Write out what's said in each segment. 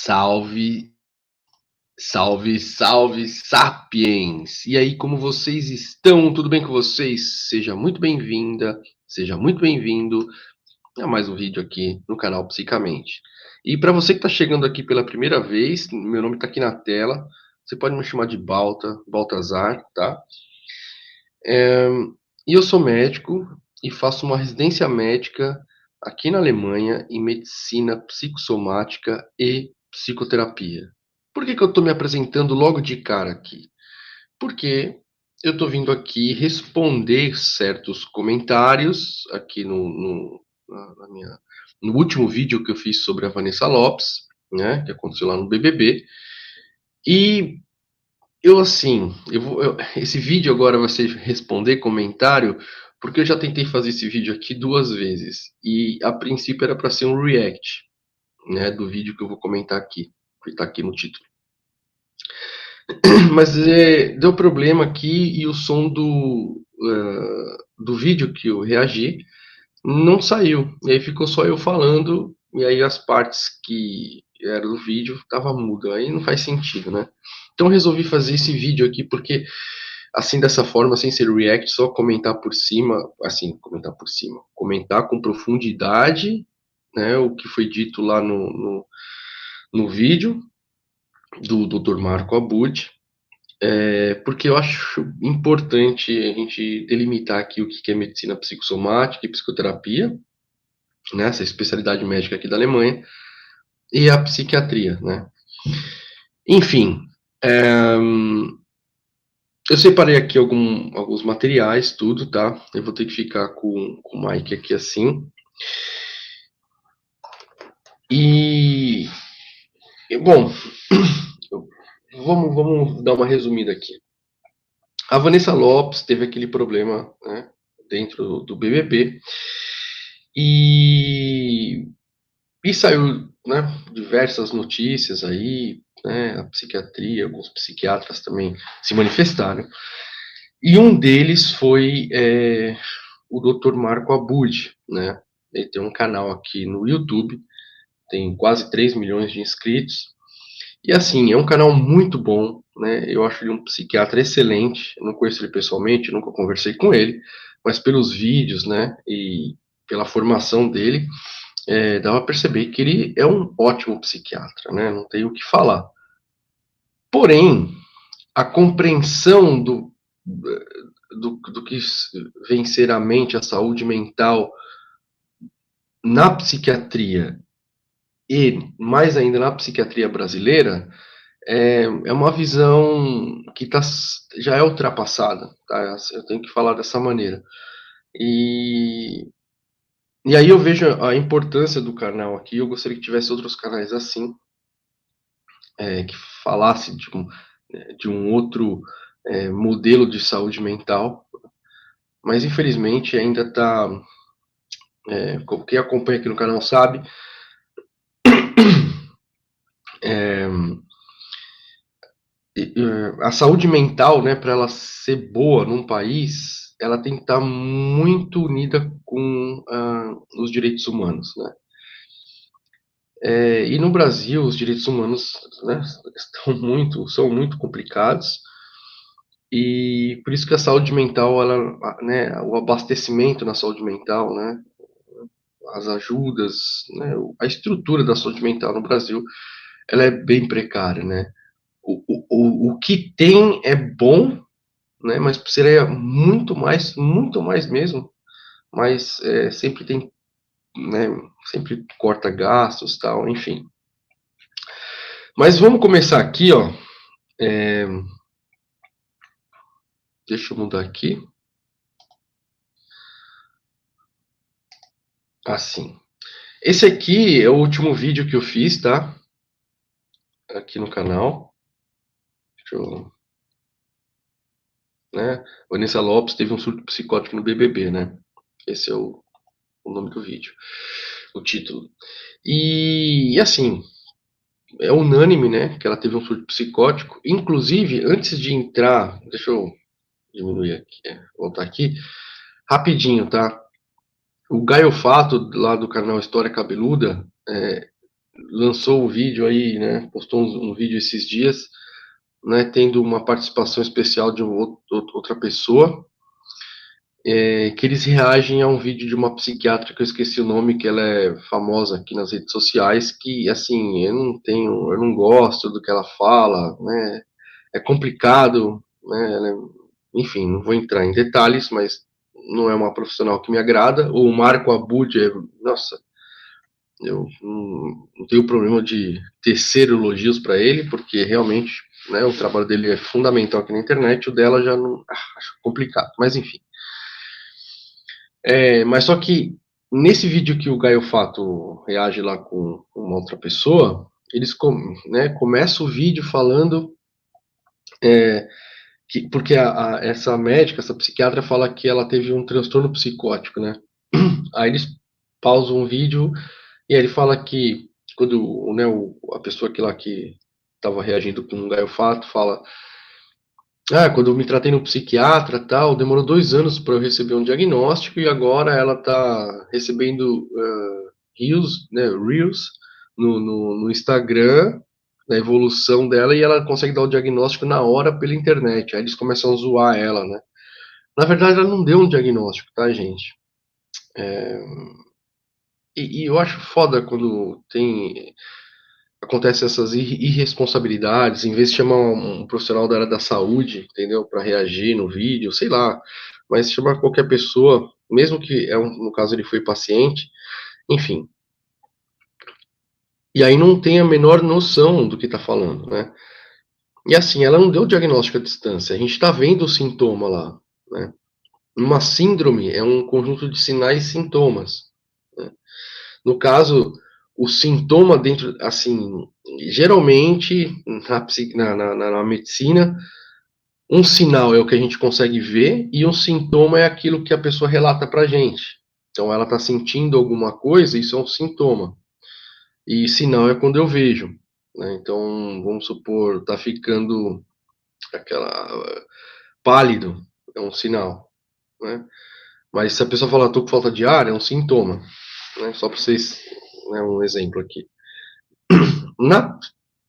Salve, salve, salve, sapiens! E aí, como vocês estão? Tudo bem com vocês? Seja muito bem-vinda, seja muito bem-vindo a mais um vídeo aqui no canal Psicamente. E para você que está chegando aqui pela primeira vez, meu nome está aqui na tela, você pode me chamar de Baltazar, tá? E eu sou médico e faço uma residência médica aqui na Alemanha em medicina psicossomática e psicoterapia. Por que eu estou me apresentando logo de cara aqui? Porque eu estou vindo aqui responder certos comentários aqui no último vídeo que eu fiz sobre a Vanessa Lopes, né, que aconteceu lá no BBB. E esse vídeo agora vai ser responder comentário, porque eu já tentei fazer esse vídeo aqui 2 vezes. E a princípio era para ser um react, né, do vídeo que eu vou comentar aqui, que está aqui no título. Mas deu problema aqui e o som do vídeo que eu reagi não saiu. E aí ficou só eu falando, e aí as partes que eram do vídeo estavam mudas. Aí não faz sentido, né? Então eu resolvi fazer esse vídeo aqui porque, assim, dessa forma, sem ser react, só comentar por cima, comentar com profundidade, né, o que foi dito lá no vídeo do Dr. Marco Abud, porque eu acho importante a gente delimitar aqui o que é medicina psicossomática e psicoterapia, né, essa especialidade médica aqui da Alemanha, e a psiquiatria, né. Enfim, eu separei aqui alguns materiais, tudo, tá? Eu vou ter que ficar com o mic aqui assim. Bom, vamos dar uma resumida aqui. A Vanessa Lopes teve aquele problema, né, dentro do BBB e saiu, né, diversas notícias aí, né, a psiquiatria, alguns psiquiatras também se manifestaram. E um deles foi o Dr. Marco Abud, né? Ele tem um canal aqui no YouTube, tem quase 3 milhões de inscritos. E assim, é um canal muito bom, né? Eu acho ele um psiquiatra excelente. Eu não conheço ele pessoalmente, nunca conversei com ele, mas pelos vídeos, né, e pela formação dele, dá para perceber que ele é um ótimo psiquiatra, né? Não tem o que falar. Porém, a compreensão do que vem ser a mente, a saúde mental na psiquiatria e mais ainda na psiquiatria brasileira é uma visão que já é ultrapassada, tá? Eu tenho que falar dessa maneira. E aí eu vejo a importância do canal aqui. Eu gostaria que tivesse outros canais assim, que falasse de um outro modelo de saúde mental, mas infelizmente ainda está. Quem acompanha aqui no canal sabe, a saúde mental, né, para ela ser boa num país, ela tem que estar muito unida com os direitos humanos, né? E no Brasil os direitos humanos, né, são muito complicados, e por isso que a saúde mental, né, o abastecimento na saúde mental, né, as ajudas, né, a estrutura da saúde mental no Brasil, ela é bem precária, né? O que tem é bom, né, mas seria muito mais mesmo, mas sempre tem, né, sempre corta gastos, tal, enfim. Mas vamos começar aqui, ó. Deixa eu mudar aqui. Assim. Esse aqui é o último vídeo que eu fiz, tá? Aqui no canal. Deixa eu, né? Vanessa Lopes teve um surto psicótico no BBB, né? Esse é o nome do vídeo, o título. E assim, é unânime, né, que ela teve um surto psicótico. Inclusive, antes de entrar, deixa eu diminuir aqui, voltar aqui, rapidinho, tá? O Gaio Fato, lá do canal História Cabeluda, lançou um vídeo aí, né, postou um vídeo esses dias, né, tendo uma participação especial de outra pessoa, que eles reagem a um vídeo de uma psiquiatra que eu esqueci o nome, que ela é famosa aqui nas redes sociais, que assim, eu não gosto do que ela fala, né, é complicado, né, enfim, não vou entrar em detalhes, mas não é uma profissional que me agrada. O Marco Abud, nossa, eu não tenho problema de tecer elogios para ele, porque realmente, né, o trabalho dele é fundamental aqui na internet, o dela já não, acho complicado, mas enfim. Mas só que nesse vídeo que o Gaio Fato reage lá com uma outra pessoa, eles né, começa o vídeo falando porque essa médica, essa psiquiatra fala que ela teve um transtorno psicótico, né? Aí eles pausam um vídeo e aí ele fala que quando, né, a pessoa que lá que estava reagindo com o Gaio Fato fala: quando eu me tratei no psiquiatra, tal, demorou 2 anos para eu receber um diagnóstico e agora ela está recebendo reels, né, reels no Instagram, na evolução dela, e ela consegue dar o diagnóstico na hora pela internet. Aí eles começam a zoar ela, né? Na verdade, ela não deu um diagnóstico, tá, gente? E eu acho foda quando acontece essas irresponsabilidades, em vez de chamar um profissional da área da saúde, entendeu, para reagir no vídeo, sei lá, mas chamar qualquer pessoa, mesmo que no caso ele foi paciente, enfim. E aí não tem a menor noção do que está falando, né? E assim, ela não deu diagnóstico à distância, a gente está vendo o sintoma lá, né? Uma síndrome é um conjunto de sinais e sintomas, né? No caso, o sintoma dentro, assim, geralmente na medicina, um sinal é o que a gente consegue ver e um sintoma é aquilo que a pessoa relata pra gente. Então ela está sentindo alguma coisa, isso é um sintoma. E sinal é quando eu vejo, né? Então, vamos supor, tá ficando aquela pálido, é um sinal, né? Mas se a pessoa falar, tô com falta de ar, é um sintoma, né? Só para vocês, né, um exemplo aqui. Na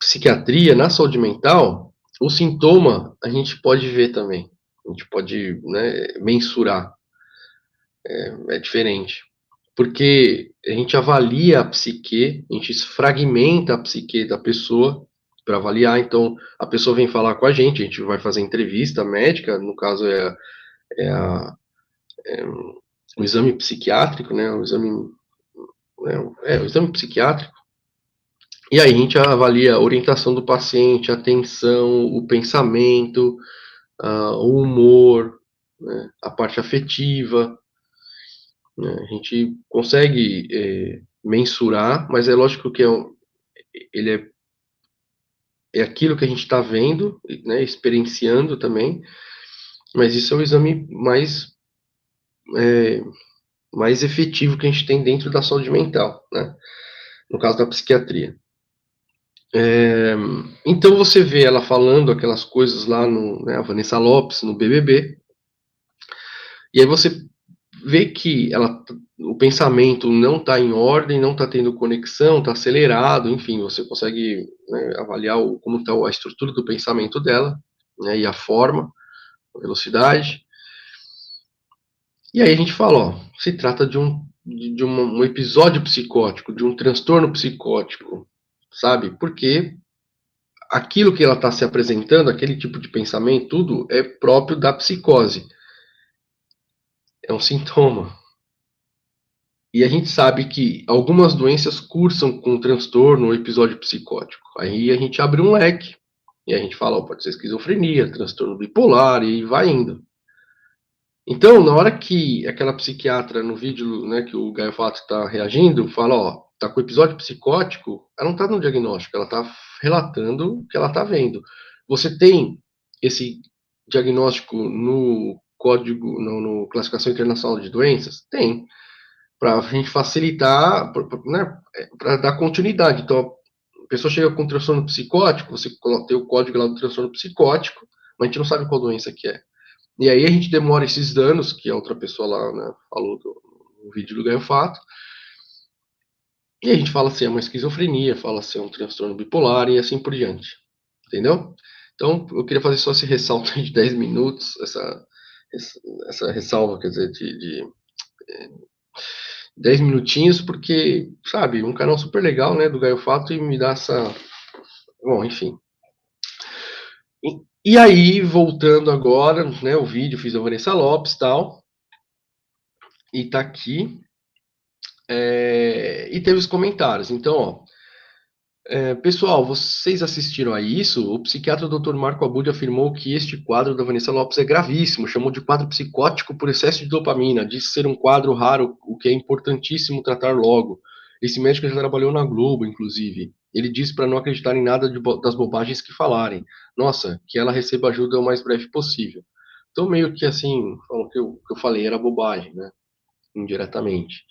psiquiatria, na saúde mental, o sintoma a gente pode ver também. A gente pode, né, mensurar. É diferente. Porque a gente avalia a psique, a gente fragmenta a psique da pessoa para avaliar. Então, a pessoa vem falar com a gente vai fazer entrevista médica, no caso é a, o exame psiquiátrico, né? O exame psiquiátrico. E aí a gente avalia a orientação do paciente, a atenção, o pensamento, o humor, né, a parte afetiva, né, a gente consegue mensurar, mas é lógico que ele é aquilo que a gente está vendo, né, experienciando também, mas isso é o exame é, mais efetivo que a gente tem dentro da saúde mental, né, no caso da psiquiatria. Então você vê ela falando aquelas coisas lá né, a Vanessa Lopes no BBB, e aí você vê que o pensamento não está em ordem, não está tendo conexão, está acelerado, enfim, você consegue, né, avaliar como está a estrutura do pensamento dela, né, e a forma, a velocidade. E aí a gente fala, ó, se trata de um episódio psicótico, de um transtorno psicótico, sabe? Porque aquilo que ela está se apresentando, aquele tipo de pensamento, tudo é próprio da psicose. É um sintoma. E a gente sabe que algumas doenças cursam com transtorno ou episódio psicótico. Aí a gente abre um leque. E a gente fala, ó, pode ser esquizofrenia, transtorno bipolar, e vai indo. Então, na hora que aquela psiquiatra no vídeo, né, que o Gaio Fato está reagindo, fala, ó, tá com episódio psicótico, ela não está no diagnóstico, ela está relatando o que ela está vendo. Você tem esse diagnóstico no código, no classificação internacional de doenças? Tem, para a gente facilitar, né, para dar continuidade. Então, a pessoa chega com transtorno psicótico, você tem o código lá do transtorno psicótico, mas a gente não sabe qual doença que é. E aí a gente demora esses danos, que a outra pessoa lá, né, falou no vídeo do Ganho Fato, E a gente fala se é uma esquizofrenia, fala se é um transtorno bipolar e assim por diante. Entendeu? Então, eu queria fazer só esse ressalto de 10 minutos, essa ressalva, quer dizer, de 10 minutinhos, porque, sabe, um canal super legal, né, do Gaio Fato e me dá essa. Bom, enfim. E aí, voltando agora, né, o vídeo, fiz a Vanessa Lopes e tal, e tá aqui. E teve os comentários. Então, ó, pessoal, vocês assistiram a isso? O psiquiatra Dr. Marco Abud afirmou que este quadro da Vanessa Lopes é gravíssimo, chamou de quadro psicótico por excesso de dopamina, disse ser um quadro raro, o que é importantíssimo tratar logo. Esse médico já trabalhou na Globo, inclusive. Ele disse para não acreditar em nada das bobagens que falarem. Nossa, que ela receba ajuda o mais breve possível. Então, meio que assim, o que eu falei era bobagem, né? Indiretamente.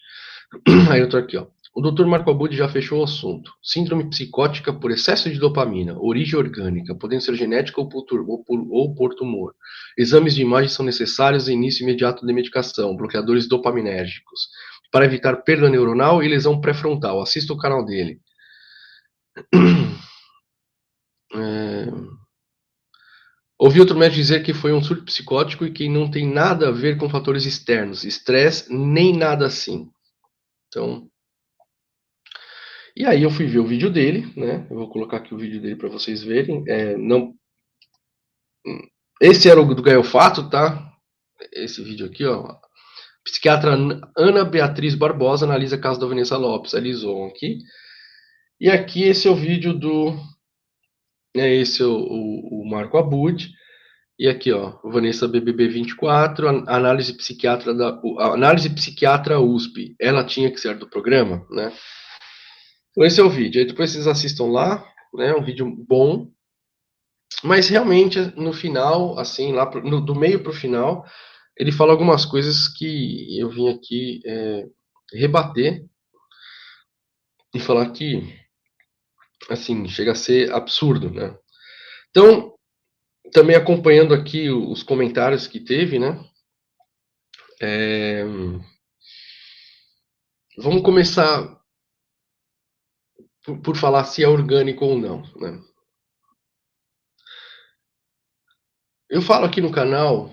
Aí eu tô aqui, ó. O Dr. Marco Abud já fechou o assunto. Síndrome psicótica por excesso de dopamina, origem orgânica, podendo ser genética ou por tumor. Exames de imagem são necessários e início imediato de medicação, bloqueadores dopaminérgicos, para evitar perda neuronal e lesão pré-frontal. Assista o canal dele. É... Ouvi outro médico dizer que foi um surto psicótico e que não tem nada a ver com fatores externos, estresse, nem nada assim. Então, e aí eu fui ver o vídeo dele, né? Eu vou colocar aqui o vídeo dele para vocês verem. Não, esse era o do Gaio Fato, tá? Esse vídeo aqui, ó. Psiquiatra Ana Beatriz Barbosa analisa caso da Vanessa Lopes, Alison aqui. E aqui esse é o vídeo do, esse é o Marco Abud. E aqui, ó, Vanessa BBB 24, análise psiquiatra análise psiquiatra USP. Ela tinha que ser do programa, né? Então esse é o vídeo. Aí depois vocês assistam lá, né? Um vídeo bom. Mas realmente, no final, assim, lá do meio para o final, ele fala algumas coisas que eu vim aqui rebater e falar que, assim, chega a ser absurdo, né? Então, também acompanhando aqui os comentários que teve, né? É, vamos começar por falar se é orgânico ou não, né? Eu falo aqui no canal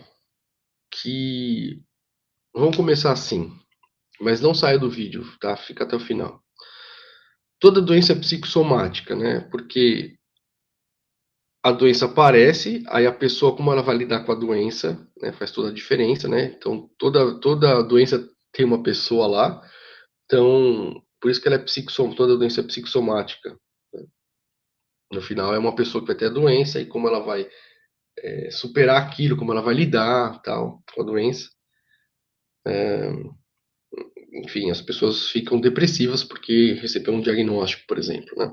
que vamos começar assim, mas não saia do vídeo, tá? Fica até o final. Toda doença é psicossomática, né? Porque a doença aparece, aí a pessoa, como ela vai lidar com a doença, né, faz toda a diferença, né? Então, toda doença tem uma pessoa lá, então, por isso que ela é toda doença é psicossomática. Né? No final, é uma pessoa que vai ter a doença e como ela vai superar aquilo, como ela vai lidar, tal, com a doença. Enfim, as pessoas ficam depressivas porque receberam um diagnóstico, por exemplo, né?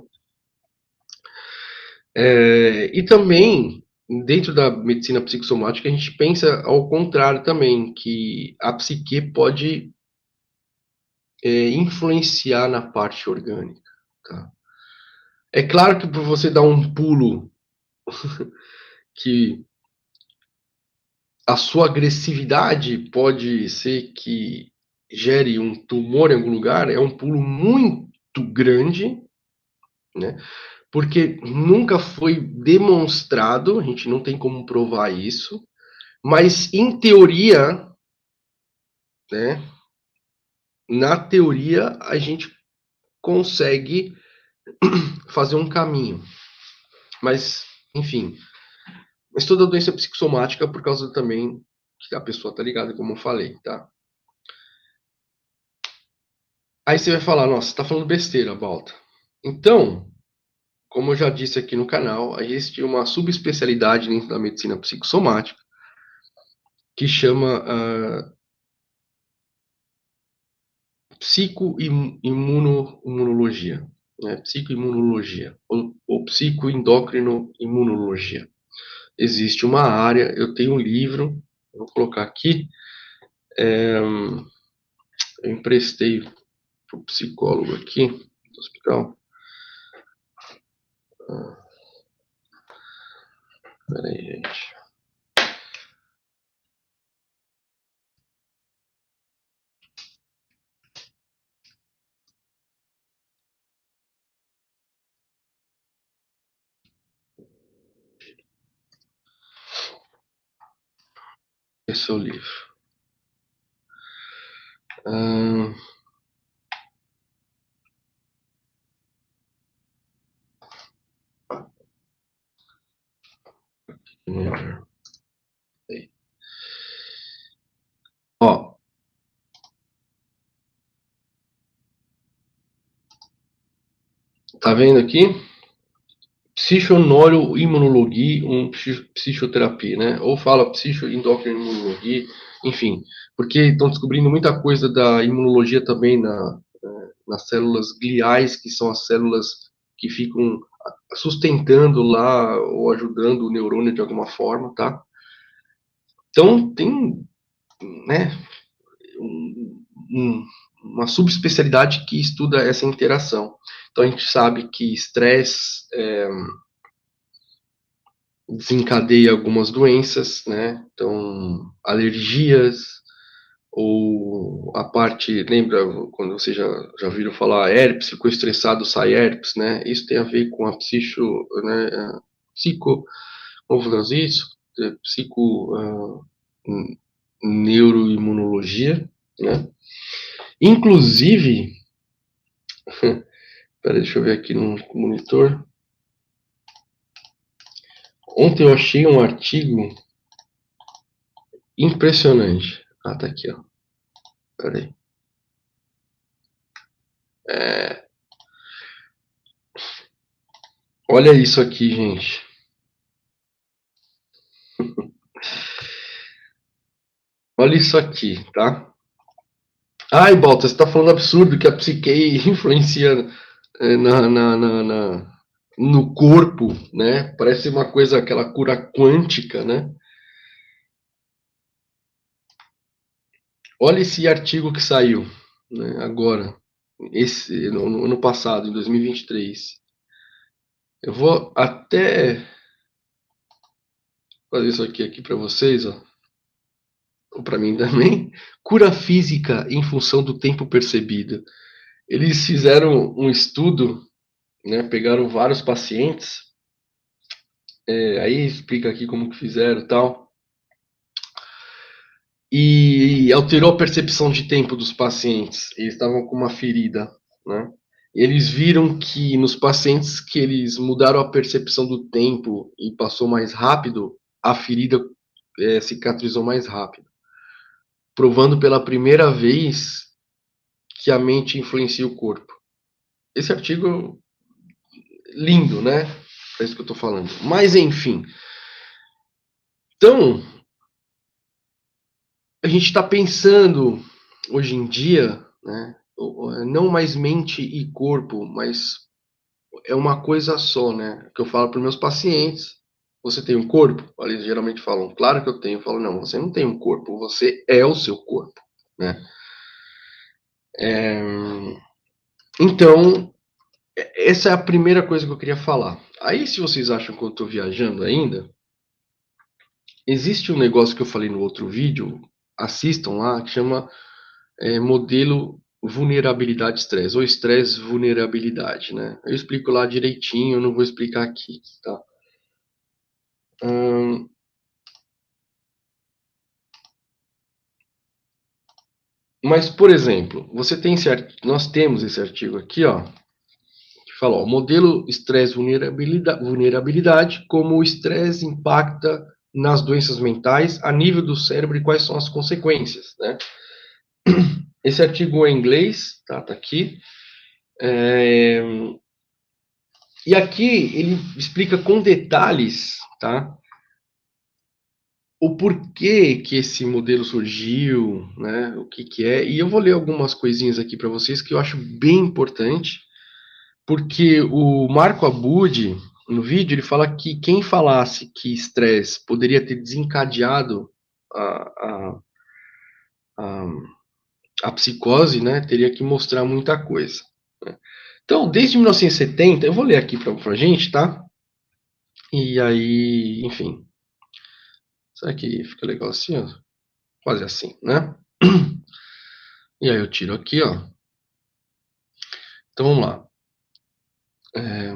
E também, dentro da medicina psicossomática, a gente pensa ao contrário também, que a psique pode influenciar na parte orgânica. Tá? É claro que por você dar um pulo que a sua agressividade pode ser que gere um tumor em algum lugar, é um pulo muito grande, né? Porque nunca foi demonstrado, a gente não tem como provar isso, mas em teoria, né? Na teoria, a gente consegue fazer um caminho. Mas, enfim. Mas toda doença psicossomática por causa também que a pessoa tá ligada, como eu falei, tá? Aí você vai falar, nossa, você tá falando besteira, Balta. Então, como eu já disse aqui no canal, existe uma subespecialidade dentro da medicina psicossomática que chama psicoimunologia, né? Psicoimunologia ou psicoendocrinoimunologia. Existe uma área, eu tenho um livro, eu vou colocar aqui, eu emprestei para o psicólogo aqui do hospital. Peraí, gente. Esse é o livro. Ah, ó, tá vendo aqui? Psichoneuroimunologia, psicoterapia, né? Ou fala psicoendocrinologia, enfim, porque estão descobrindo muita coisa da imunologia também nas células gliais, que são as células que ficam sustentando lá ou ajudando o neurônio de alguma forma, tá? Então tem, né, uma subespecialidade que estuda essa interação. Então a gente sabe que estresse desencadeia algumas doenças, né? Então, alergias, ou a parte, lembra quando você já viram falar herpes, ficou estressado, sai herpes, né? Isso tem a ver com a né, psico, como fazer isso? Psico, neuroimunologia, né? Inclusive, peraí, deixa eu ver aqui no monitor. Ontem eu achei um artigo impressionante. Ah, tá aqui, ó. Peraí. É, olha isso aqui, gente. Olha isso aqui, tá? Ai, Balta, você tá falando absurdo que a psique influencia no corpo, né? Parece uma coisa, aquela cura quântica, né? Olha esse artigo que saiu, né, agora, no ano passado, em 2023. Eu vou até fazer isso aqui para vocês, ó, ou para mim também. Cura física em função do tempo percebido. Eles fizeram um estudo, né, pegaram vários pacientes, aí explica aqui como que fizeram e tal, e alterou a percepção de tempo dos pacientes. Eles estavam com uma ferida, né? Eles viram que nos pacientes que eles mudaram a percepção do tempo e passou mais rápido, a ferida cicatrizou mais rápido, provando pela primeira vez que a mente influencia o corpo. Esse artigo lindo, né? É isso que eu estou falando. Mas enfim, então a gente está pensando hoje em dia, né? Não mais mente e corpo, mas é uma coisa só, né? Que eu falo para meus pacientes. Você tem um corpo? Eles geralmente falam, claro que eu tenho. Eu falo, não, você não tem um corpo, você é o seu corpo, né? É, então, essa é a primeira coisa que eu queria falar. Aí, se vocês acham que eu estou viajando ainda, existe um negócio que eu falei no outro vídeo, assistam lá, que chama modelo vulnerabilidade estresse, ou estresse vulnerabilidade, né? Eu explico lá direitinho, eu não vou explicar aqui, tá? Hum, mas, por exemplo, nós temos esse artigo aqui, ó, que fala, ó, modelo estresse vulnerabilidade, como o estresse impacta nas doenças mentais a nível do cérebro e quais são as consequências, né? Esse artigo é em inglês, tá aqui. É, e aqui ele explica com detalhes, tá? O porquê que esse modelo surgiu, né? O que que é. E eu vou ler algumas coisinhas aqui para vocês que eu acho bem importante, porque o Marco Abud, no vídeo, ele fala que quem falasse que estresse poderia ter desencadeado a, a, a, a psicose, né? Teria que mostrar muita coisa, né? Então, desde 1970, eu vou ler aqui para a gente, tá? E aí, enfim, será que fica legal assim, ó? Quase assim, né? E aí eu tiro aqui, ó. Então vamos lá. É...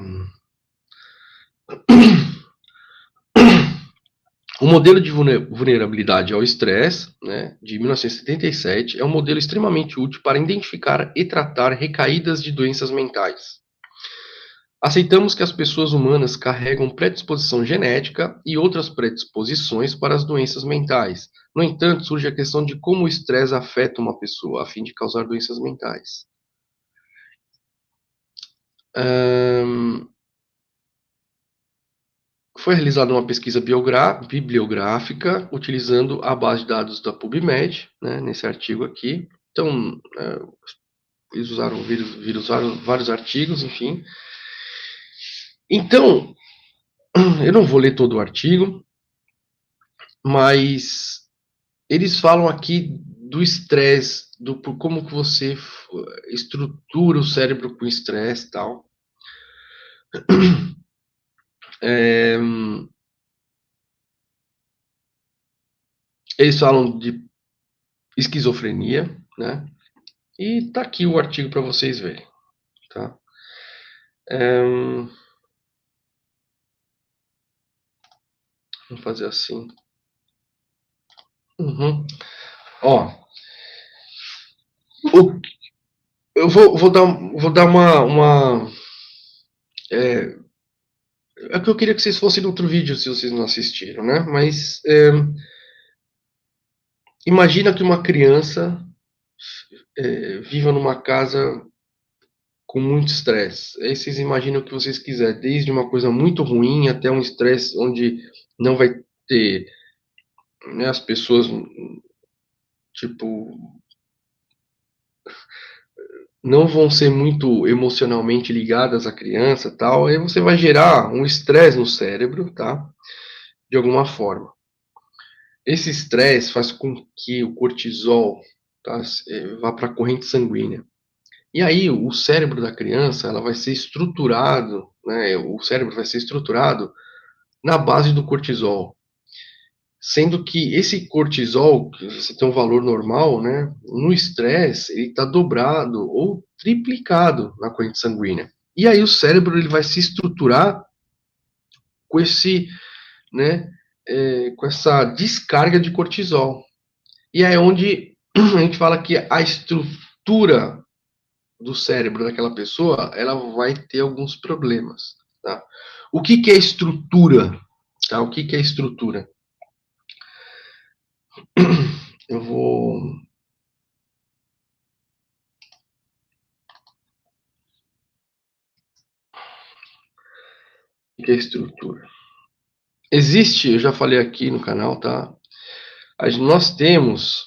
O modelo de vulnerabilidade ao estresse, né, de 1977, é um modelo extremamente útil para identificar e tratar recaídas de doenças mentais. Aceitamos que as pessoas humanas carregam predisposição genética e outras predisposições para as doenças mentais. No entanto, surge a questão de como o estresse afeta uma pessoa a fim de causar doenças mentais. Foi realizada uma pesquisa bibliográfica utilizando a base de dados da PubMed, né, nesse artigo aqui. Então, eles usaram vários artigos, enfim. Então, eu não vou ler todo o artigo, mas eles falam aqui do estresse, por como que você estrutura o cérebro com estresse e tal. Eles falam de esquizofrenia, né? E tá aqui o artigo para vocês verem, tá? Vamos fazer assim. Uhum. Ó, eu vou dar é que eu queria que vocês fossem no outro vídeo se vocês não assistiram, né? Mas imagina que uma criança viva numa casa com muito estresse. Aí vocês imaginam o que vocês quiserem, desde uma coisa muito ruim até um estresse onde não vai ter, né, as pessoas, tipo, não vão ser muito emocionalmente ligadas à criança, tal. Aí você vai gerar um estresse no cérebro, tá? De alguma forma. Esse estresse faz com que o cortisol, tá, vá para a corrente sanguínea. E aí o cérebro da criança, ela vai ser estruturado, né? O cérebro vai ser estruturado na base do cortisol. Sendo que esse cortisol, que você tem um valor normal, né? No estresse, ele está dobrado ou triplicado na corrente sanguínea. E aí o cérebro ele vai se estruturar com esse, né? Com essa descarga de cortisol. E é onde a gente fala que a estrutura do cérebro daquela pessoa, ela vai ter alguns problemas, tá? O que que é estrutura? Tá? O que que é estrutura? Eu vou... O que é estrutura? Existe, eu já falei aqui no canal, tá? Nós temos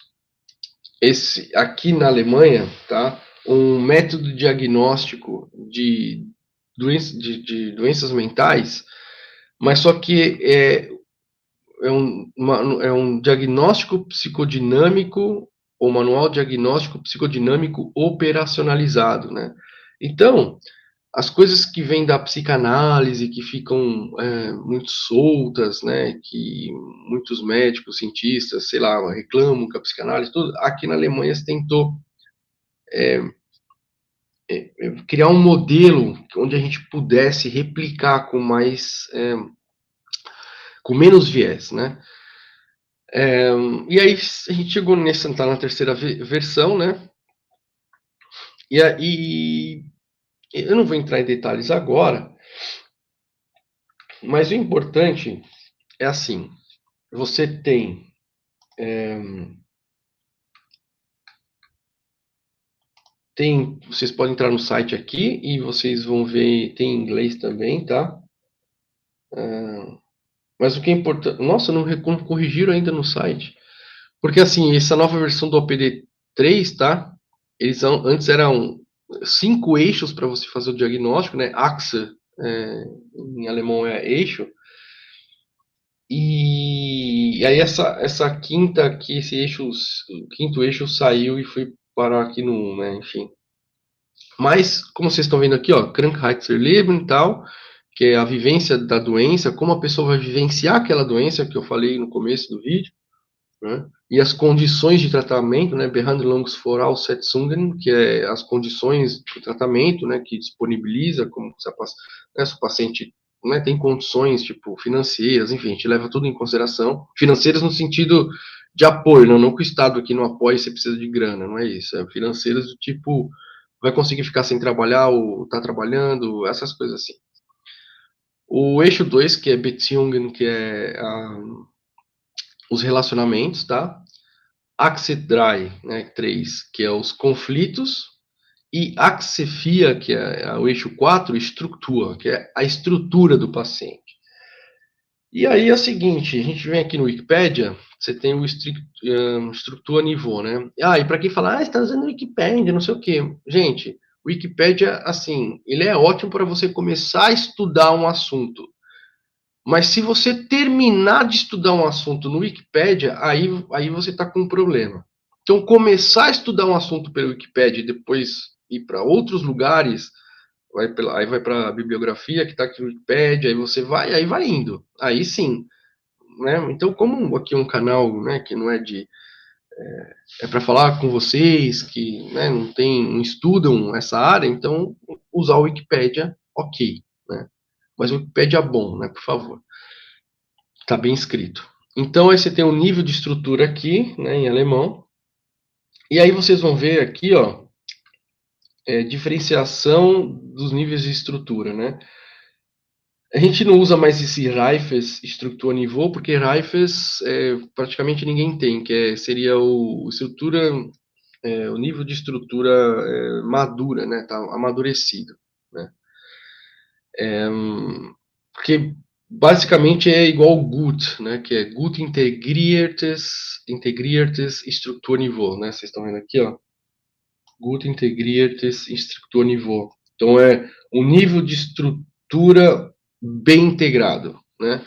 aqui na Alemanha, tá? Um método diagnóstico de doenças mentais, mas só que é um diagnóstico psicodinâmico ou manual diagnóstico psicodinâmico operacionalizado, né? Então, as coisas que vêm da psicanálise, que ficam muito soltas, né, que muitos médicos, cientistas, sei lá, reclamam que a psicanálise, tudo, aqui na Alemanha se tentou criar um modelo onde a gente pudesse replicar com menos viés, né? E aí a gente chegou nessa, tá na terceira versão, né? E aí eu não vou entrar em detalhes agora, mas o importante é assim: você vocês podem entrar no site aqui e vocês vão ver, tem em inglês também, tá? Mas o que é importante, nossa, não corrigiram ainda no site, porque assim, essa nova versão do OPD3, tá? Antes eram 5 eixos para você fazer o diagnóstico, né? Achse, em alemão é eixo. E aí essa quinta aqui, o quinto eixo saiu e foi parar aqui no, né, enfim. Mas, como vocês estão vendo aqui, ó, Krankheitserleben e tal, que é a vivência da doença, como a pessoa vai vivenciar aquela doença que eu falei no começo do vídeo, né? E as condições de tratamento, né, Behandlungsvoraussetzungen, que é as condições de tratamento, né, que disponibiliza, como se o paciente né, tem condições, tipo, financeiras, enfim, a gente leva tudo em consideração. Financeiras no sentido de apoio, não que o Estado aqui não apoie, você precisa de grana, não é isso. É financeiras do tipo, vai conseguir ficar sem trabalhar ou tá trabalhando, essas coisas assim. O eixo 2 que é Beziehungen, que é os relacionamentos, tá? Achse 3, né, 3, que é os conflitos, e Axefia, que é o eixo 4, estrutura, que é a estrutura do paciente. E aí é o seguinte, a gente vem aqui no Wikipedia, você tem o estrutura nível, né? Ah, e para quem fala, você está usando o Wikipedia, não sei o quê. Gente, o Wikipedia, assim, ele é ótimo para você começar a estudar um assunto. Mas se você terminar de estudar um assunto no Wikipedia, aí você está com um problema. Então, começar a estudar um assunto pelo Wikipedia e depois ir para outros lugares, aí vai para a bibliografia que está aqui no Wikipedia, aí vai indo. Aí sim, né? Então, como aqui é um canal, né, que não é de é para falar com vocês que, né, não estudam essa área, então usar o Wikipedia, ok, né? Mas o Wikipedia é bom, né? Por favor. Está bem escrito. Então, aí você tem um nível de estrutura aqui, né, em alemão. E aí vocês vão ver aqui, ó, diferenciação dos níveis de estrutura, né? A gente não usa mais esse Reifes estrutura nível, porque Reifes praticamente ninguém tem, seria o estrutura, o nível de estrutura madura, né? Tá amadurecido, né? Porque basicamente é igual Gut, né? Que é Gut integriertes Strukturniveau, né? Vocês estão vendo aqui, ó. Gut integriertes Strukturniveau. Então é um nível de estrutura bem integrado, né?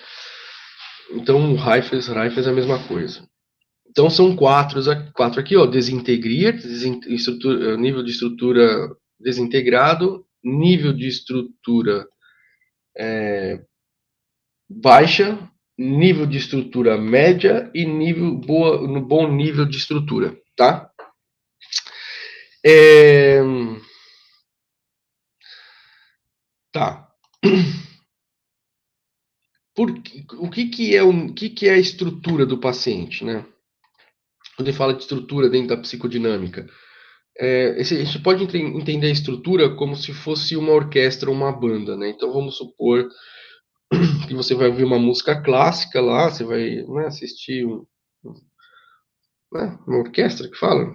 Então o Reifes é a mesma coisa. Então são quatro aqui, ó. Desintegriert, nível de estrutura desintegrado, nível de estrutura baixa, nível de estrutura média e no bom nível de estrutura, tá? É, tá. O que é a estrutura do paciente, né? Quando ele fala de estrutura dentro da psicodinâmica, a gente pode entender a estrutura como se fosse uma orquestra ou uma banda, né? Então vamos supor que você vai ouvir uma música clássica lá, você vai, né, assistir uma orquestra que fala.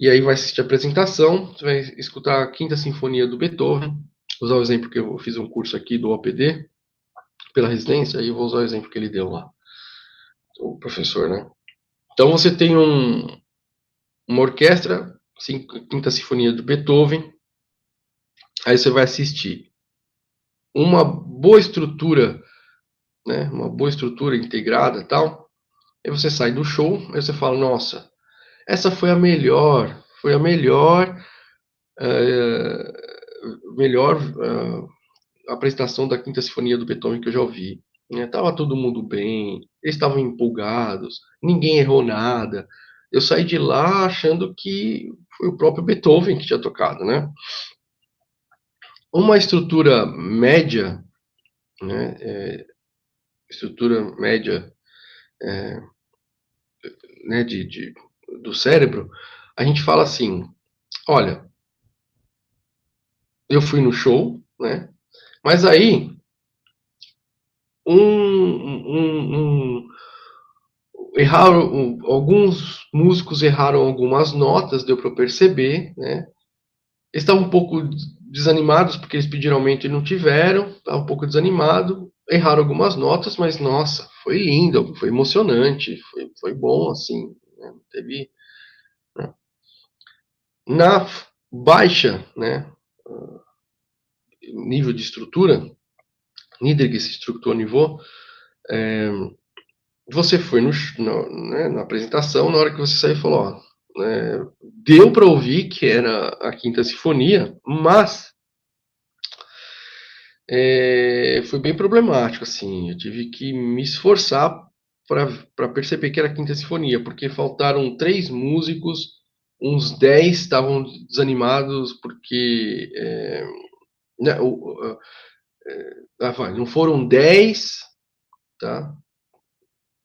E aí vai assistir a apresentação, você vai escutar a Quinta Sinfonia do Beethoven. Vou usar o exemplo que eu fiz um curso aqui do OPD, pela residência, e vou usar o exemplo que ele deu lá, o professor, né? Então você tem uma orquestra, Quinta Sinfonia do Beethoven, aí você vai assistir uma boa estrutura, né? Uma boa estrutura integrada e tal. Aí você sai do show, aí você fala, nossa, essa foi a é, melhor apresentação da Quinta Sinfonia do Beethoven que eu já ouvi. Né? Tava todo mundo bem, eles estavam empolgados, ninguém errou nada. Eu saí de lá achando que foi o próprio Beethoven que tinha tocado, né? Uma estrutura média, né? Estrutura média, né? Do cérebro, a gente fala assim: olha, eu fui no show, né? Mas aí um erraram, alguns músicos erraram algumas notas, deu para perceber, né? Eles estavam um pouco desanimados porque eles pediram aumento e não tiveram, estavam um pouco desanimado, erraram algumas notas, mas nossa, foi lindo, foi emocionante, foi bom, assim, né? Teve, né? Na baixa, né, nível de estrutura, niedriges Strukturniveau, você foi né, na apresentação, na hora que você saiu, falou, ó, deu para ouvir que era a Quinta Sinfonia, mas foi bem problemático, assim. Eu tive que me esforçar para perceber que era a Quinta Sinfonia, porque faltaram três músicos, uns 10 estavam desanimados porque né, não foram 10, tá?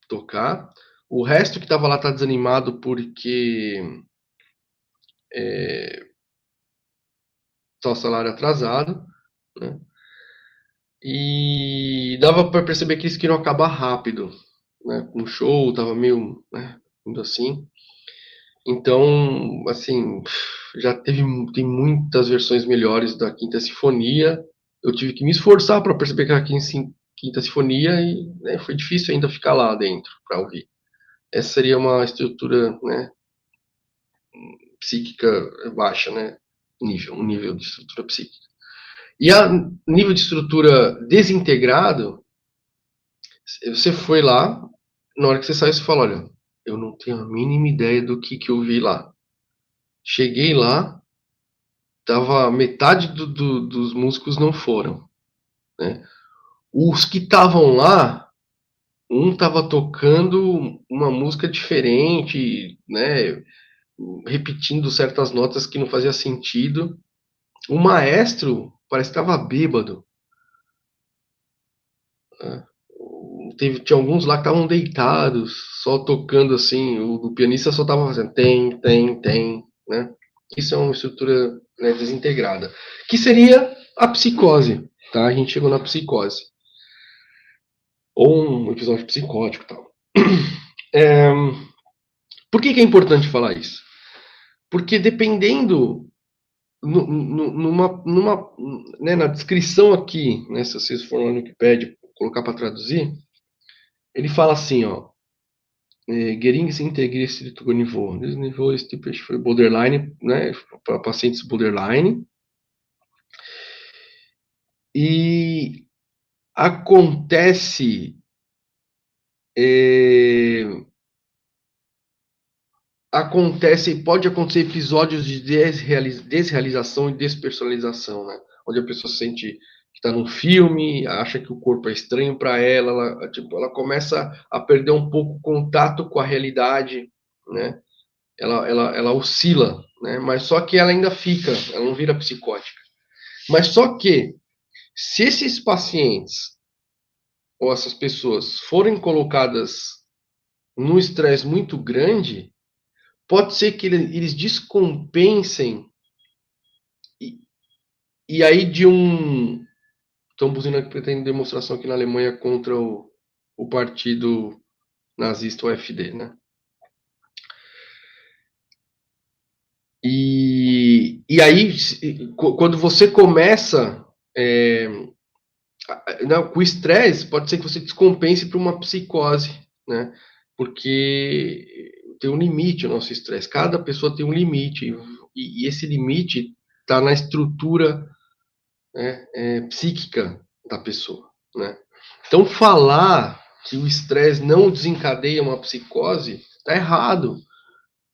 Tocar. O resto que tava lá tá desanimado porque tá o salário atrasado, né? E dava para perceber que eles queriam acabar rápido, né? No show tava meio, né, indo assim. Então, assim, já tem muitas versões melhores da Quinta Sinfonia. Eu tive que me esforçar para perceber que era a Quinta Sinfonia e, né, foi difícil ainda ficar lá dentro para ouvir. Essa seria uma estrutura, né, psíquica baixa, né? Um nível de estrutura psíquica. E a nível de estrutura desintegrado, você foi lá, na hora que você saiu, você fala, olha, eu não tenho a mínima ideia do que eu vi lá. Cheguei lá, tava metade dos músicos não foram, né? Os que estavam lá, um tava tocando uma música diferente, né? Repetindo certas notas que não fazia sentido. O maestro parece que estava bêbado, né? Tinha alguns lá que estavam deitados, só tocando assim. O pianista só estava fazendo tem, né? Isso é uma estrutura, né, desintegrada, que seria a psicose, tá? A gente chegou na psicose ou um episódio psicótico, e tal. É, por que é importante falar isso? Porque dependendo né, na descrição aqui, né, se vocês forem lá no Wikipedia colocar para traduzir, ele fala assim, ó, Geringes integris do niveau. Esse nível, esse tipo foi borderline, né, para pacientes borderline. E acontece é, pode acontecer episódios de desrealização e despersonalização, né? Onde a pessoa se sente que está num filme, acha que o corpo é estranho para ela, tipo, ela começa a perder um pouco o contato com a realidade, né? Ela oscila, né? Mas só que ela ainda fica, ela não vira psicótica. Mas só que, se esses pacientes ou essas pessoas forem colocadas num estresse muito grande, pode ser que eles descompensem e, e aí de um. Estão buzinando que tem demonstração aqui na Alemanha contra o partido nazista, o AfD, né? E aí, quando você começa não, com estresse, pode ser que você descompense para uma psicose, né? Porque tem um limite o nosso estresse. Cada pessoa tem um limite. E esse limite está na estrutura, né, psíquica da pessoa, né? Então, falar que o estresse não desencadeia uma psicose está errado.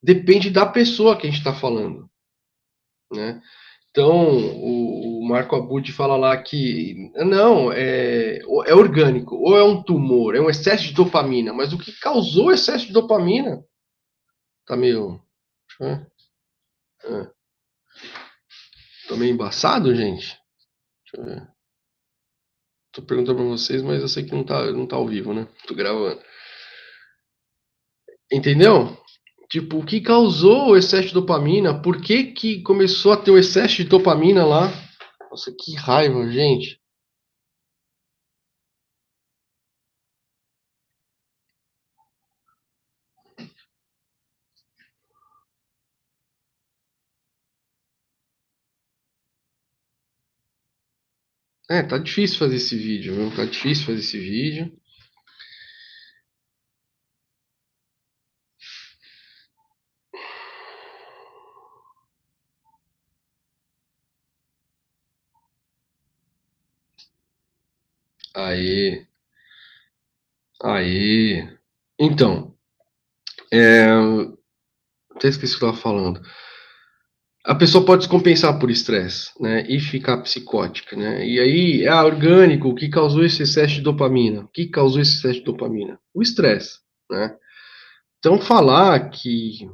Depende da pessoa que a gente está falando, né? Então, o Marco Abud fala lá que não, é orgânico, ou é um tumor, é um excesso de dopamina, mas o que causou o excesso de dopamina tá meio. Deixa eu ver, tá meio embaçado, gente? Deixa eu ver. Tô perguntando pra vocês, mas eu sei que não tá ao vivo, né? Tô gravando. Entendeu? Tipo, o que causou o excesso de dopamina? Por que começou a ter o excesso de dopamina lá? Nossa, que raiva, gente. Tá difícil fazer esse vídeo, viu? Tá difícil fazer esse vídeo. Aí, aí. Então, até esqueci o que eu estava falando. A pessoa pode descompensar por estresse, né? E ficar psicótica, né? E aí, orgânico, o que causou esse excesso de dopamina? O que causou esse excesso de dopamina? O estresse, né? Então, falar que,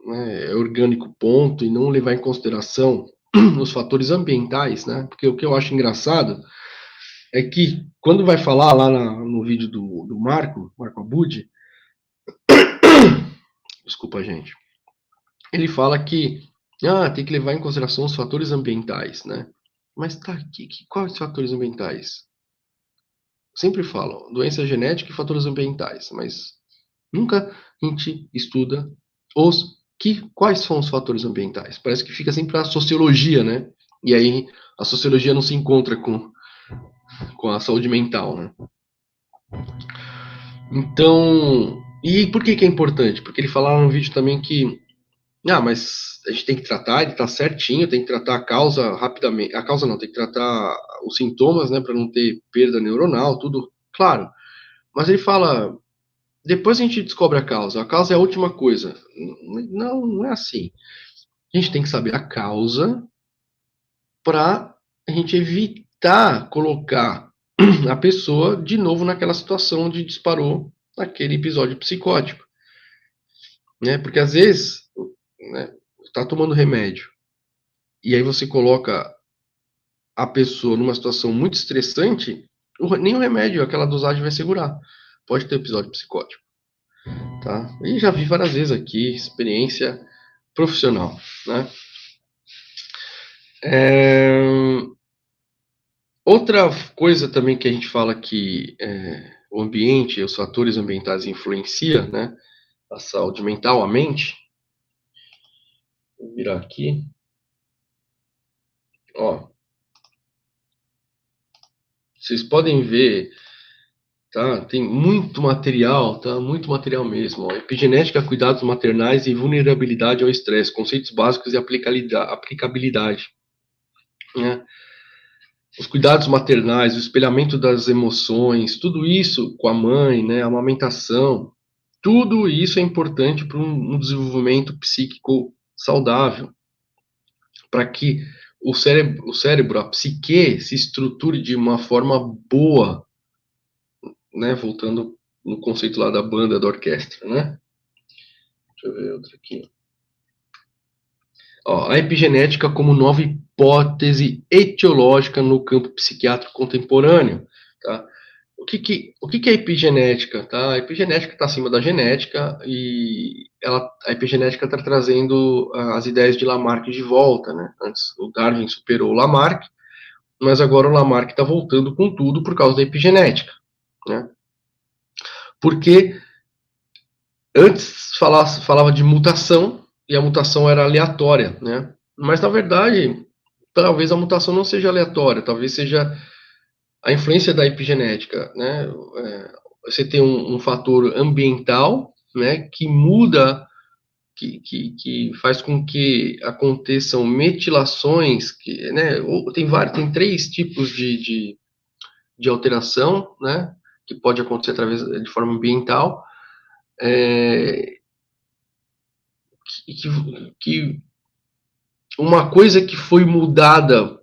né, é orgânico ponto e não levar em consideração os fatores ambientais, né? Porque o que eu acho engraçado é que quando vai falar lá no vídeo do Marco Abud, desculpa, gente, ele fala que tem que levar em consideração os fatores ambientais, né? Mas tá, quais fatores ambientais? Sempre falam doença genética e fatores ambientais, mas nunca a gente estuda quais são os fatores ambientais. Parece que fica sempre a sociologia, né? E aí a sociologia não se encontra com a saúde mental, né? Então, e por que que é importante? Porque ele falava no vídeo também que, mas a gente tem que tratar, ele tá certinho, tem que tratar a causa rapidamente. A causa não, tem que tratar os sintomas, né, para não ter perda neuronal, tudo, claro. Mas ele fala, depois a gente descobre a causa é a última coisa. Não, não é assim. A gente tem que saber a causa para a gente evitar colocar a pessoa de novo naquela situação onde disparou aquele episódio psicótico, né? Porque às vezes, né, está tomando remédio e aí você coloca a pessoa numa situação muito estressante, nem o remédio, aquela dosagem vai segurar. Pode ter episódio psicótico, tá? E já vi várias vezes aqui, experiência profissional, né? É... Outra coisa também que a gente fala que o ambiente, os fatores ambientais influenciam, né? A saúde mental, a mente. Vou virar aqui. Ó, vocês podem ver, tá? Tem muito material, tá? Muito material mesmo. Ó. Epigenética, cuidados maternais e vulnerabilidade ao estresse, conceitos básicos e aplicabilidade, né? Os cuidados maternais, o espelhamento das emoções, tudo isso com a mãe, né? A amamentação, tudo isso é importante para um desenvolvimento psíquico saudável, para que o cérebro, a psique, se estruture de uma forma boa, né? Voltando no conceito lá da banda, da orquestra, né? Deixa eu ver outra aqui. Ó, a epigenética como nova hipótese etiológica no campo psiquiátrico contemporâneo, tá? O que é epigenética, tá? A epigenética está acima da genética e a epigenética está trazendo as ideias de Lamarck de volta, né? Antes o Darwin superou o Lamarck, mas agora o Lamarck está voltando com tudo por causa da epigenética, né? Porque antes falava de mutação e a mutação era aleatória, né? Mas na verdade, talvez a mutação não seja aleatória, talvez seja a influência da epigenética, né? Você tem um fator ambiental, né, que muda, que faz com que aconteçam metilações, né, tem três tipos de alteração, né, que pode acontecer através de forma ambiental, é, que uma coisa que foi mudada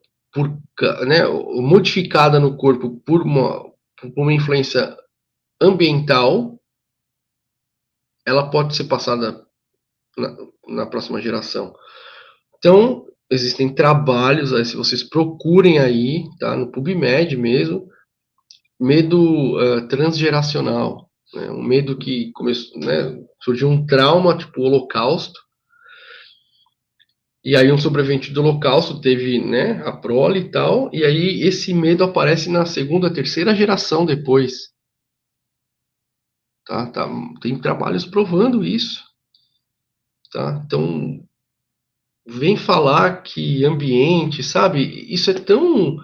né, modificada no corpo por uma influência ambiental, ela pode ser passada na, na próxima geração. Então, existem trabalhos, aí, se vocês procurem aí, tá, no PubMed mesmo, medo transgeracional, né, um medo que começou, né, surgiu um trauma, tipo o Holocausto, e aí um sobrevivente do Holocausto teve, né, a prole e tal, e aí esse medo aparece na segunda, terceira geração depois, tá, tem trabalhos provando isso, tá, então vem falar que ambiente, sabe, isso é tão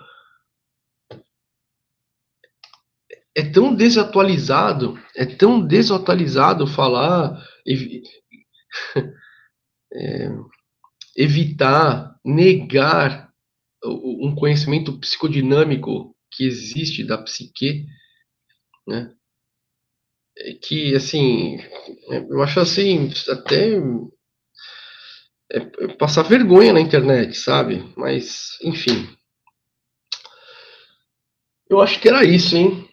desatualizado falar, evitar, negar um conhecimento psicodinâmico que existe da psique, né? Que, assim, eu acho assim, até passar vergonha na internet, sabe? Mas, enfim, eu acho que era isso, hein?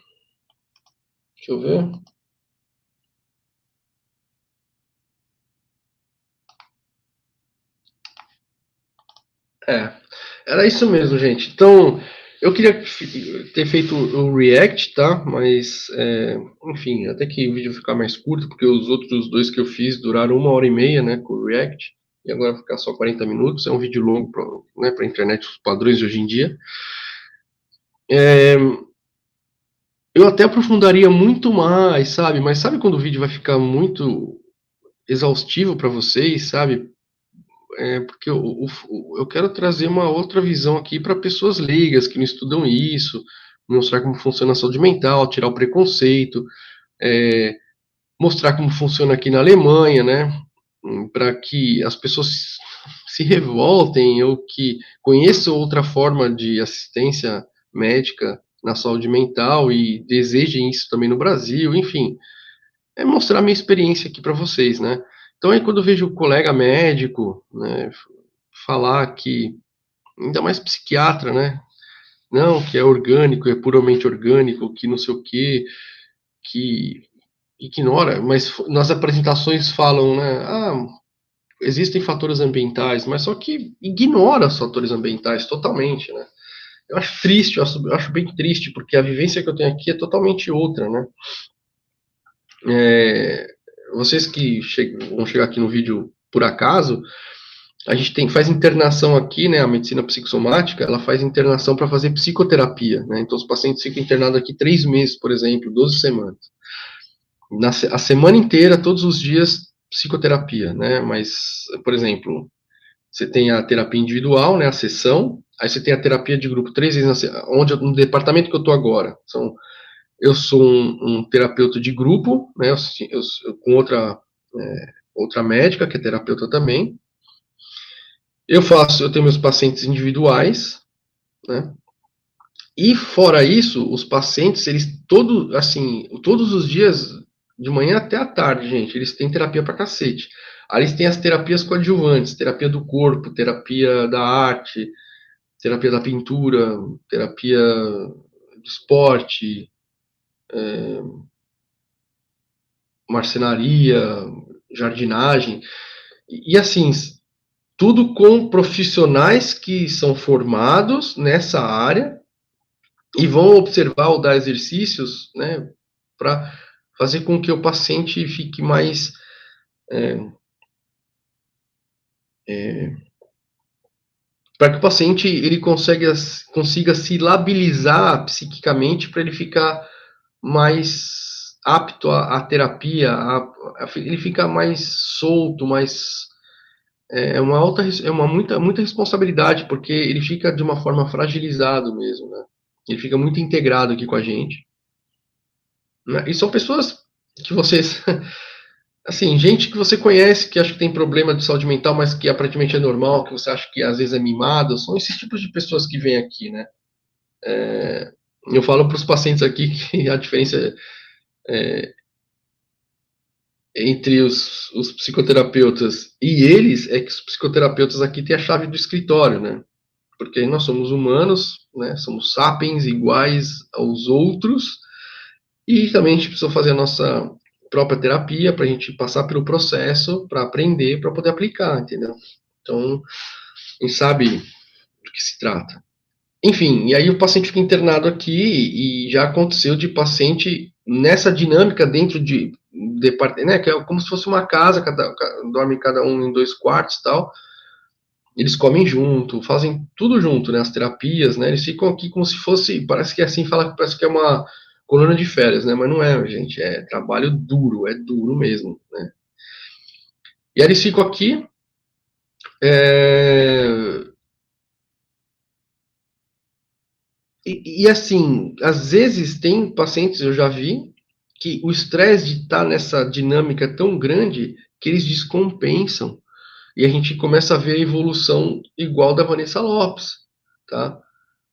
Deixa eu ver. É. Era isso mesmo, gente. Então, eu queria ter feito o React, tá? Mas, enfim, até que o vídeo ficar mais curto, porque os outros dois que eu fiz duraram 1h30, né, com o React, e agora vai ficar só 40 minutos. É um vídeo longo para, né, para a internet, os padrões de hoje em dia. Eu até aprofundaria muito mais, sabe? Mas sabe quando o vídeo vai ficar muito exaustivo para vocês, sabe? Porque eu quero trazer uma outra visão aqui para pessoas leigas que não estudam isso, mostrar como funciona a saúde mental, tirar o preconceito, é, mostrar como funciona aqui na Alemanha, né? Para que as pessoas se revoltem ou que conheçam outra forma de assistência médica na saúde mental e desejem isso também no Brasil, enfim, mostrar a minha experiência aqui para vocês, né? Então aí quando eu vejo o colega médico, né, falar que, ainda mais psiquiatra, né? Não, que é orgânico, é puramente orgânico, que não sei o quê, que ignora, mas nas apresentações falam, né? Existem fatores ambientais, mas só que ignora os fatores ambientais totalmente, né? Eu acho triste, eu acho bem triste, porque a vivência que eu tenho aqui é totalmente outra, né? É, vocês que vão chegar aqui no vídeo por acaso, a gente faz internação aqui, né? A medicina psicossomática, ela faz internação para fazer psicoterapia, né? Então, os pacientes ficam internados aqui 3 meses, por exemplo, 12 semanas. A semana inteira, todos os dias, psicoterapia, né? Mas, por exemplo, você tem a terapia individual, né? A sessão, aí você tem a terapia de grupo 3 vezes onde no departamento que eu estou agora. Eu sou um terapeuta de grupo, né? Com outra médica que é terapeuta também. Eu tenho meus pacientes individuais, né? E fora isso, os pacientes, eles todos os dias, de manhã até a tarde, gente, eles têm terapia pra cacete. Aí eles têm as terapias coadjuvantes, terapia do corpo, terapia da arte, terapia da pintura, terapia do esporte, marcenaria, jardinagem, e assim, tudo com profissionais que são formados nessa área e vão observar ou dar exercícios, né, para fazer com que o paciente fique mais para que o paciente ele consiga se labilizar psiquicamente para ele ficar mais apto à terapia, ele fica mais solto, mais é uma muita responsabilidade porque ele fica de uma forma fragilizado mesmo, né? Ele fica muito integrado aqui com a gente, né? E são pessoas que vocês assim, gente que você conhece, que acha que tem problema de saúde mental, mas que aparentemente é normal, que você acha que às vezes é mimado, são esses tipos de pessoas que vêm aqui, né? Eu falo para os pacientes aqui que a diferença entre os psicoterapeutas e eles é que os psicoterapeutas aqui têm a chave do escritório, né? Porque nós somos humanos, né? Somos sapiens iguais aos outros, e também a gente precisa fazer a nossa própria terapia para a gente passar pelo processo, para aprender, para poder aplicar, entendeu? Então, quem sabe do que se trata. Enfim, e aí o paciente fica internado aqui e já aconteceu de paciente nessa dinâmica dentro de departamento, né, que é como se fosse uma casa, dorme cada um em 2 quartos e tal. Eles comem junto, fazem tudo junto, né, as terapias, né, eles ficam aqui como se fosse, parece que é assim, parece que é uma colônia de férias, né, mas não é, gente, é trabalho duro, é duro mesmo, né. E aí eles ficam aqui, é, e assim, às vezes tem pacientes, eu já vi, que o estresse de estar nessa dinâmica é tão grande que eles descompensam. E a gente começa a ver a evolução igual da Vanessa Lopes, tá?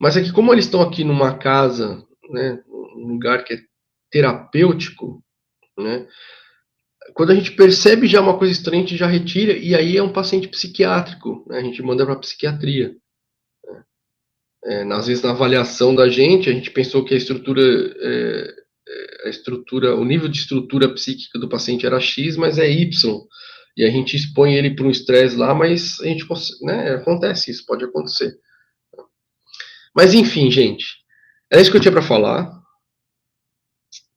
Mas é que como eles estão aqui numa casa, né, um lugar que é terapêutico, né, quando a gente percebe já uma coisa estranha, a gente já retira, e aí é um paciente psiquiátrico, né, a gente manda para psiquiatria. Às vezes na avaliação da gente, a gente pensou que o nível de estrutura psíquica do paciente era X, mas é Y. E a gente expõe ele para um estresse lá, mas a gente, né, acontece isso, pode acontecer. Mas enfim, gente, é isso que eu tinha para falar,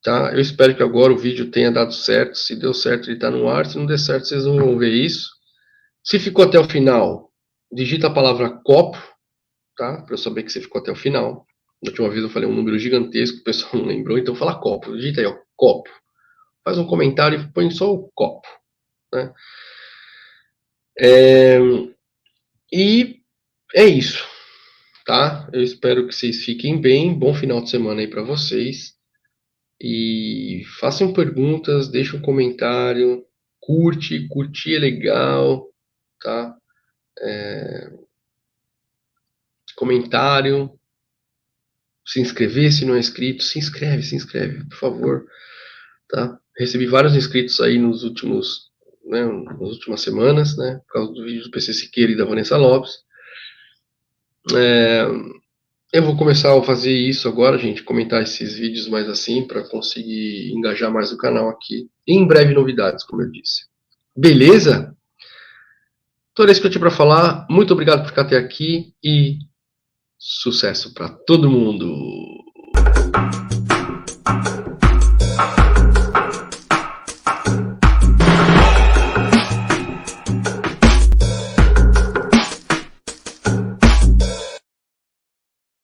tá? Eu espero que agora o vídeo tenha dado certo. Se deu certo, ele tá no ar. Se não der certo, vocês não vão ver isso. Se ficou até o final, digita a palavra copo, tá? Para eu saber que você ficou até o final. Da última vez eu falei um número gigantesco, o pessoal não lembrou, então fala copo. Digita aí, ó, copo. Faz um comentário e põe só o copo, né? E é isso, tá? Eu espero que vocês fiquem bem. Bom final de semana aí para vocês. E façam perguntas, deixem um comentário, curtir é legal, tá? Comentário, se inscrever se não é inscrito, se inscreve, por favor, tá? Recebi vários inscritos aí nos últimos, né, nas últimas semanas, né, por causa do vídeo do PC Siqueira e da Vanessa Lopes. Eu vou começar a fazer isso agora, gente, comentar esses vídeos mais assim, para conseguir engajar mais o canal aqui. E em breve novidades, como eu disse. Beleza? Então era isso que eu tinha para falar. Muito obrigado por ficar até aqui e sucesso para todo mundo.